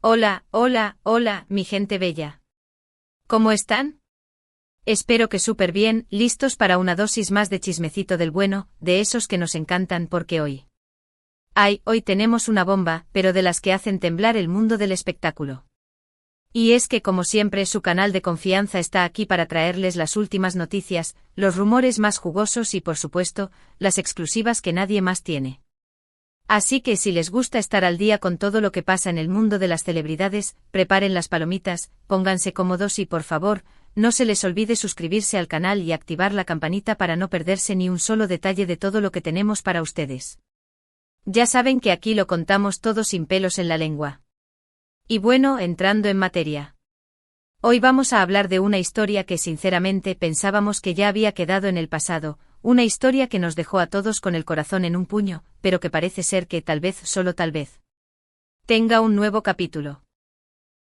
Hola, hola, hola, mi gente bella. ¿Cómo están? Espero que súper bien, listos para una dosis más de chismecito del bueno, de esos que nos encantan porque hoy tenemos una bomba, pero de las que hacen temblar el mundo del espectáculo. Y es que como siempre su canal de confianza está aquí para traerles las últimas noticias, los rumores más jugosos y por supuesto, las exclusivas que nadie más tiene. Así que si les gusta estar al día con todo lo que pasa en el mundo de las celebridades, preparen las palomitas, pónganse cómodos y por favor, no se les olvide suscribirse al canal y activar la campanita para no perderse ni un solo detalle de todo lo que tenemos para ustedes. Ya saben que aquí lo contamos todo sin pelos en la lengua. Y bueno, entrando en materia. Hoy vamos a hablar de una historia que sinceramente pensábamos que ya había quedado en el pasado, una historia que nos dejó a todos con el corazón en un puño, pero que parece ser que tal vez, solo tal vez, tenga un nuevo capítulo.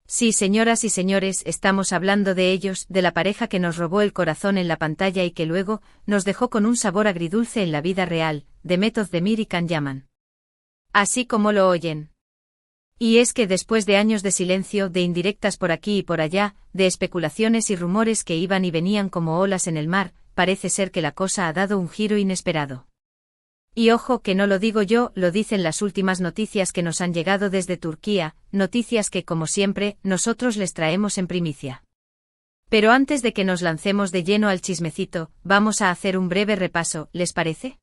Sí, señoras y señores, estamos hablando de ellos, de la pareja que nos robó el corazón en la pantalla y que luego nos dejó con un sabor agridulce en la vida real, Demet Özdemir y Can Yaman. Así como lo oyen. Y es que después de años de silencio, de indirectas por aquí y por allá, de especulaciones y rumores que iban y venían como olas en el mar, parece ser que la cosa ha dado un giro inesperado. Y ojo que no lo digo yo, lo dicen las últimas noticias que nos han llegado desde Turquía, noticias que como siempre, nosotros les traemos en primicia. Pero antes de que nos lancemos de lleno al chismecito, vamos a hacer un breve repaso, ¿les parece?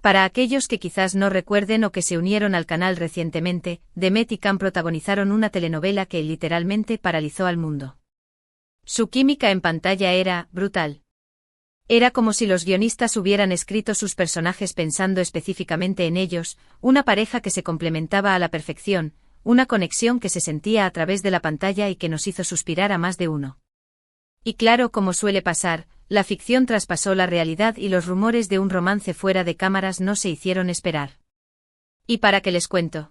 Para aquellos que quizás no recuerden o que se unieron al canal recientemente, Demet y Can protagonizaron una telenovela que literalmente paralizó al mundo. Su química en pantalla era brutal. Era como si los guionistas hubieran escrito sus personajes pensando específicamente en ellos, una pareja que se complementaba a la perfección, una conexión que se sentía a través de la pantalla y que nos hizo suspirar a más de uno. Y claro, como suele pasar, la ficción traspasó la realidad y los rumores de un romance fuera de cámaras no se hicieron esperar. ¿Y para qué les cuento?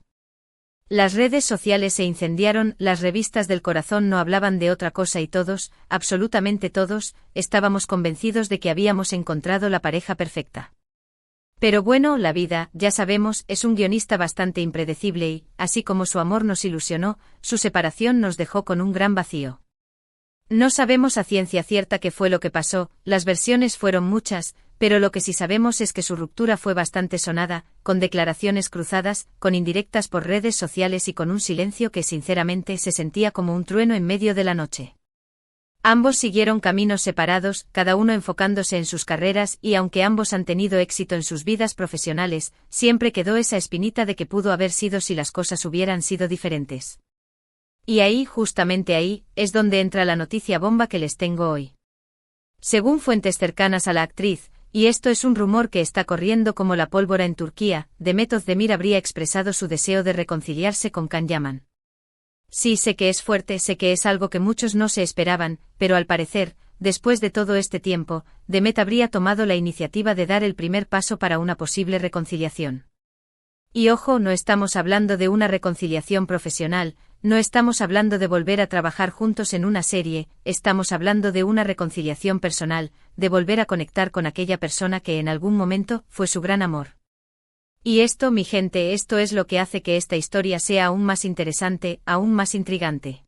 Las redes sociales se incendiaron, las revistas del corazón no hablaban de otra cosa y todos, absolutamente todos, estábamos convencidos de que habíamos encontrado la pareja perfecta. Pero bueno, la vida, ya sabemos, es un guionista bastante impredecible y, así como su amor nos ilusionó, su separación nos dejó con un gran vacío. No sabemos a ciencia cierta qué fue lo que pasó, las versiones fueron muchas, pero lo que sí sabemos es que su ruptura fue bastante sonada, con declaraciones cruzadas, con indirectas por redes sociales y con un silencio que sinceramente se sentía como un trueno en medio de la noche. Ambos siguieron caminos separados, cada uno enfocándose en sus carreras y aunque ambos han tenido éxito en sus vidas profesionales, siempre quedó esa espinita de que pudo haber sido si las cosas hubieran sido diferentes. Y ahí, justamente ahí, es donde entra la noticia bomba que les tengo hoy. Según fuentes cercanas a la actriz, y esto es un rumor que está corriendo como la pólvora en Turquía, Demet Özdemir habría expresado su deseo de reconciliarse con Can Yaman. Sí, sé que es fuerte, sé que es algo que muchos no se esperaban, pero al parecer, después de todo este tiempo, Demet habría tomado la iniciativa de dar el primer paso para una posible reconciliación. Y ojo, no estamos hablando de una reconciliación profesional, no estamos hablando de volver a trabajar juntos en una serie, estamos hablando de una reconciliación personal, de volver a conectar con aquella persona que en algún momento fue su gran amor. Y esto, mi gente, esto es lo que hace que esta historia sea aún más interesante, aún más intrigante.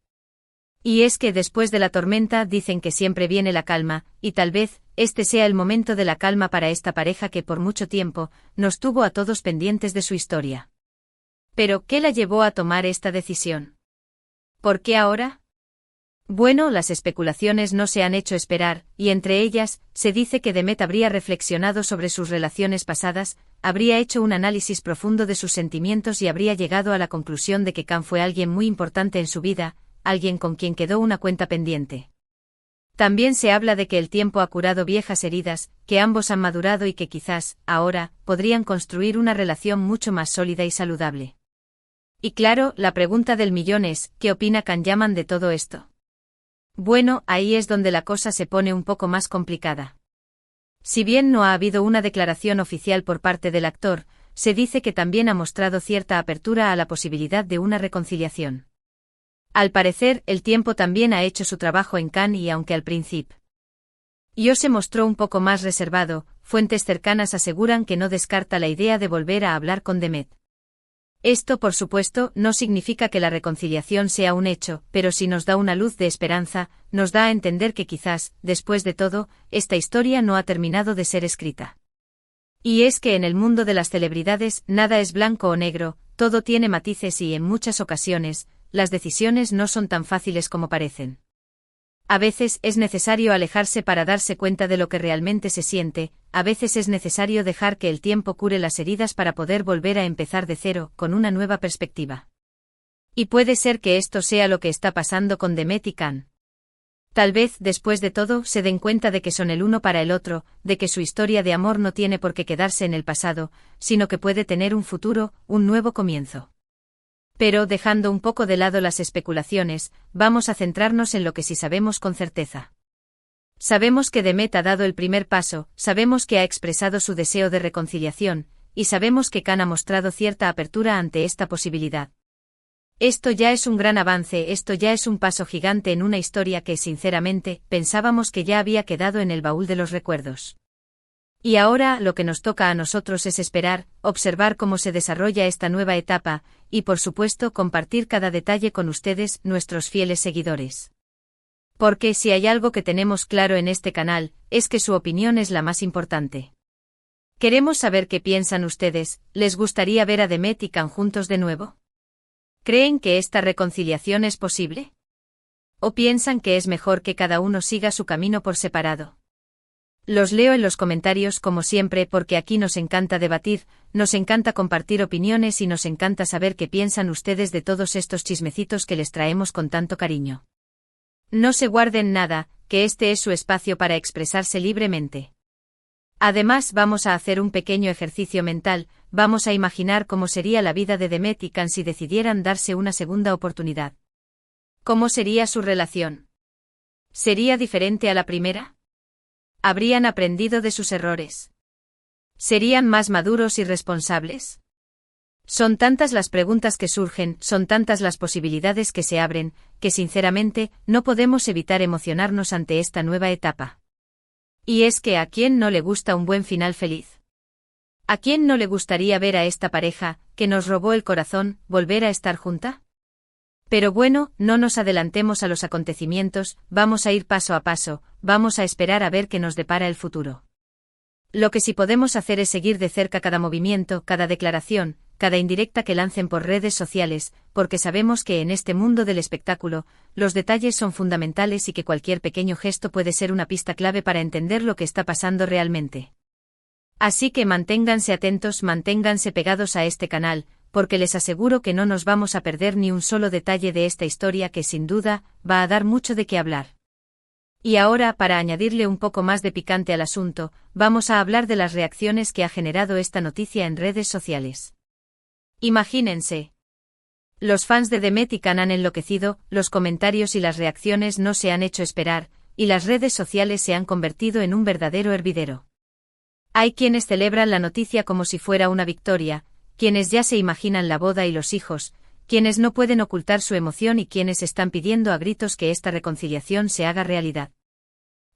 Y es que después de la tormenta dicen que siempre viene la calma, y tal vez, este sea el momento de la calma para esta pareja que por mucho tiempo, nos tuvo a todos pendientes de su historia. Pero, ¿qué la llevó a tomar esta decisión? ¿Por qué ahora? Bueno, las especulaciones no se han hecho esperar, y entre ellas, se dice que Demet habría reflexionado sobre sus relaciones pasadas, habría hecho un análisis profundo de sus sentimientos y habría llegado a la conclusión de que Can fue alguien muy importante en su vida, alguien con quien quedó una cuenta pendiente. También se habla de que el tiempo ha curado viejas heridas, que ambos han madurado y que quizás, ahora, podrían construir una relación mucho más sólida y saludable. Y claro, la pregunta del millón es, ¿qué opina Can Yaman de todo esto? Bueno, ahí es donde la cosa se pone un poco más complicada. Si bien no ha habido una declaración oficial por parte del actor, se dice que también ha mostrado cierta apertura a la posibilidad de una reconciliación. Al parecer, el tiempo también ha hecho su trabajo en Can y aunque al principio se mostró un poco más reservado, fuentes cercanas aseguran que no descarta la idea de volver a hablar con Demet. Esto, por supuesto, no significa que la reconciliación sea un hecho, pero sí nos da una luz de esperanza, nos da a entender que quizás, después de todo, esta historia no ha terminado de ser escrita. Y es que en el mundo de las celebridades nada es blanco o negro, todo tiene matices y en muchas ocasiones, las decisiones no son tan fáciles como parecen. A veces es necesario alejarse para darse cuenta de lo que realmente se siente, a veces es necesario dejar que el tiempo cure las heridas para poder volver a empezar de cero, con una nueva perspectiva. Y puede ser que esto sea lo que está pasando con Demet y Can. Tal vez, después de todo, se den cuenta de que son el uno para el otro, de que su historia de amor no tiene por qué quedarse en el pasado, sino que puede tener un futuro, un nuevo comienzo. Pero, dejando un poco de lado las especulaciones, vamos a centrarnos en lo que sí sabemos con certeza. Sabemos que Demet ha dado el primer paso, sabemos que ha expresado su deseo de reconciliación, y sabemos que Can ha mostrado cierta apertura ante esta posibilidad. Esto ya es un gran avance, esto ya es un paso gigante en una historia que, sinceramente, pensábamos que ya había quedado en el baúl de los recuerdos. Y ahora lo que nos toca a nosotros es esperar, observar cómo se desarrolla esta nueva etapa, y por supuesto compartir cada detalle con ustedes, nuestros fieles seguidores. Porque si hay algo que tenemos claro en este canal, es que su opinión es la más importante. Queremos saber qué piensan ustedes, ¿les gustaría ver a Demet y Can juntos de nuevo? ¿Creen que esta reconciliación es posible? ¿O piensan que es mejor que cada uno siga su camino por separado? Los leo en los comentarios como siempre porque aquí nos encanta debatir, nos encanta compartir opiniones y nos encanta saber qué piensan ustedes de todos estos chismecitos que les traemos con tanto cariño. No se guarden nada, que este es su espacio para expresarse libremente. Además vamos a hacer un pequeño ejercicio mental, vamos a imaginar cómo sería la vida de Demet y Can si decidieran darse una segunda oportunidad. ¿Cómo sería su relación? ¿Sería diferente a la primera? ¿Habrían aprendido de sus errores? ¿Serían más maduros y responsables? Son tantas las preguntas que surgen, son tantas las posibilidades que se abren, que sinceramente, no podemos evitar emocionarnos ante esta nueva etapa. Y es que ¿a quién no le gusta un buen final feliz? ¿A quién no le gustaría ver a esta pareja, que nos robó el corazón, volver a estar junta? Pero bueno, no nos adelantemos a los acontecimientos, vamos a ir paso a paso, vamos a esperar a ver qué nos depara el futuro. Lo que sí podemos hacer es seguir de cerca cada movimiento, cada declaración, cada indirecta que lancen por redes sociales, porque sabemos que en este mundo del espectáculo, los detalles son fundamentales y que cualquier pequeño gesto puede ser una pista clave para entender lo que está pasando realmente. Así que manténganse atentos, manténganse pegados a este canal, porque les aseguro que no nos vamos a perder ni un solo detalle de esta historia que sin duda, va a dar mucho de qué hablar. Y ahora, para añadirle un poco más de picante al asunto, vamos a hablar de las reacciones que ha generado esta noticia en redes sociales. Imagínense. Los fans de Demet y Can han enloquecido, los comentarios y las reacciones no se han hecho esperar, y las redes sociales se han convertido en un verdadero hervidero. Hay quienes celebran la noticia como si fuera una victoria, quienes ya se imaginan la boda y los hijos, quienes no pueden ocultar su emoción y quienes están pidiendo a gritos que esta reconciliación se haga realidad.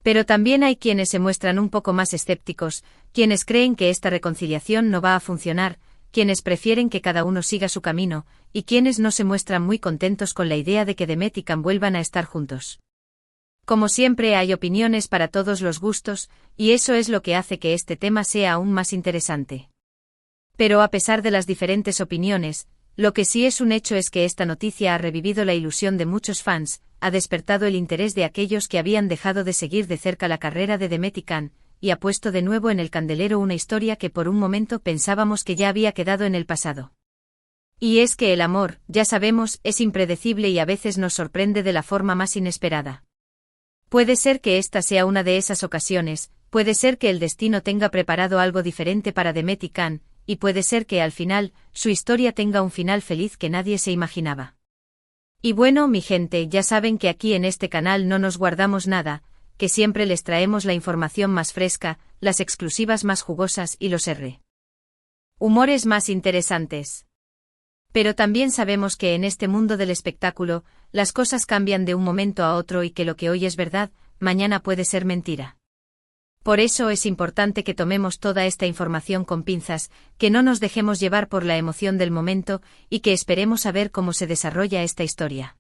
Pero también hay quienes se muestran un poco más escépticos, quienes creen que esta reconciliación no va a funcionar, quienes prefieren que cada uno siga su camino, y quienes no se muestran muy contentos con la idea de que Demet y Can vuelvan a estar juntos. Como siempre hay opiniones para todos los gustos, y eso es lo que hace que este tema sea aún más interesante. Pero a pesar de las diferentes opiniones, lo que sí es un hecho es que esta noticia ha revivido la ilusión de muchos fans, ha despertado el interés de aquellos que habían dejado de seguir de cerca la carrera de Demet y Can, y ha puesto de nuevo en el candelero una historia que por un momento pensábamos que ya había quedado en el pasado. Y es que el amor, ya sabemos, es impredecible y a veces nos sorprende de la forma más inesperada. Puede ser que esta sea una de esas ocasiones, puede ser que el destino tenga preparado algo diferente para Demet y Can, y puede ser que al final, su historia tenga un final feliz que nadie se imaginaba. Y bueno, mi gente, ya saben que aquí en este canal no nos guardamos nada, que siempre les traemos la información más fresca, las exclusivas más jugosas y los humores más interesantes. Pero también sabemos que en este mundo del espectáculo, las cosas cambian de un momento a otro y que lo que hoy es verdad, mañana puede ser mentira. Por eso es importante que tomemos toda esta información con pinzas, que no nos dejemos llevar por la emoción del momento y que esperemos a ver cómo se desarrolla esta historia.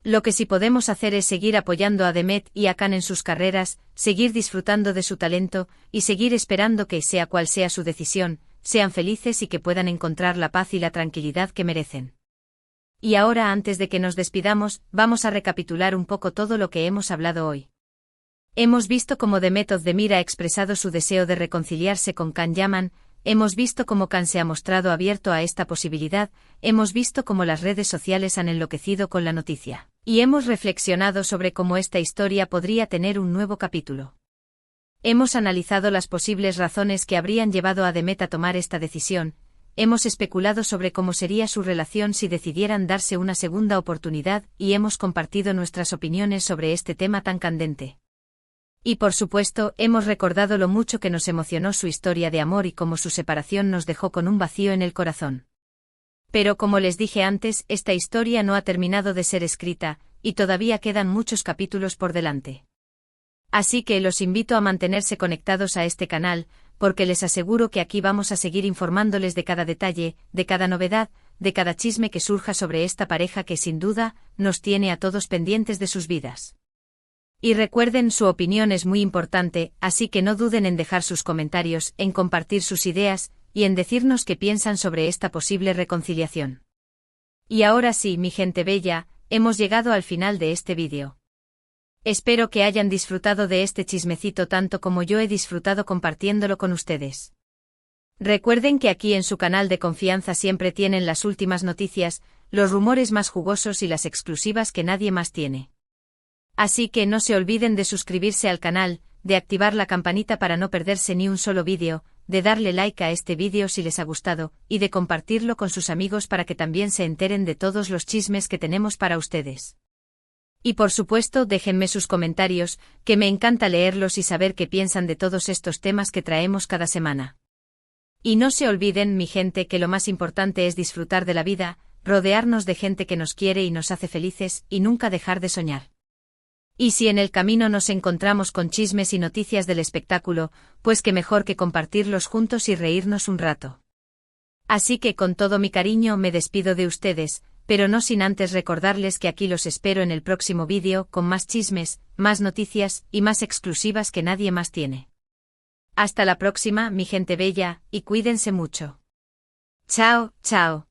Lo que sí podemos hacer es seguir apoyando a Demet y a Khan en sus carreras, seguir disfrutando de su talento y seguir esperando que, sea cual sea su decisión, sean felices y que puedan encontrar la paz y la tranquilidad que merecen. Y ahora, antes de que nos despidamos, vamos a recapitular un poco todo lo que hemos hablado hoy. Hemos visto cómo Demet Özdemir ha expresado su deseo de reconciliarse con Can Yaman, hemos visto cómo Can se ha mostrado abierto a esta posibilidad, hemos visto cómo las redes sociales han enloquecido con la noticia, y hemos reflexionado sobre cómo esta historia podría tener un nuevo capítulo. Hemos analizado las posibles razones que habrían llevado a Demet a tomar esta decisión, hemos especulado sobre cómo sería su relación si decidieran darse una segunda oportunidad y hemos compartido nuestras opiniones sobre este tema tan candente. Y por supuesto, hemos recordado lo mucho que nos emocionó su historia de amor y cómo su separación nos dejó con un vacío en el corazón. Pero como les dije antes, esta historia no ha terminado de ser escrita, y todavía quedan muchos capítulos por delante. Así que los invito a mantenerse conectados a este canal, porque les aseguro que aquí vamos a seguir informándoles de cada detalle, de cada novedad, de cada chisme que surja sobre esta pareja que sin duda, nos tiene a todos pendientes de sus vidas. Y recuerden, su opinión es muy importante, así que no duden en dejar sus comentarios, en compartir sus ideas, y en decirnos qué piensan sobre esta posible reconciliación. Y ahora sí, mi gente bella, hemos llegado al final de este vídeo. Espero que hayan disfrutado de este chismecito tanto como yo he disfrutado compartiéndolo con ustedes. Recuerden que aquí en su canal de confianza siempre tienen las últimas noticias, los rumores más jugosos y las exclusivas que nadie más tiene. Así que no se olviden de suscribirse al canal, de activar la campanita para no perderse ni un solo vídeo, de darle like a este vídeo si les ha gustado, y de compartirlo con sus amigos para que también se enteren de todos los chismes que tenemos para ustedes. Y por supuesto, déjenme sus comentarios, que me encanta leerlos y saber qué piensan de todos estos temas que traemos cada semana. Y no se olviden, mi gente, que lo más importante es disfrutar de la vida, rodearnos de gente que nos quiere y nos hace felices, y nunca dejar de soñar. Y si en el camino nos encontramos con chismes y noticias del espectáculo, pues qué mejor que compartirlos juntos y reírnos un rato. Así que con todo mi cariño me despido de ustedes, pero no sin antes recordarles que aquí los espero en el próximo vídeo con más chismes, más noticias y más exclusivas que nadie más tiene. Hasta la próxima, mi gente bella, y cuídense mucho. Chao, chao.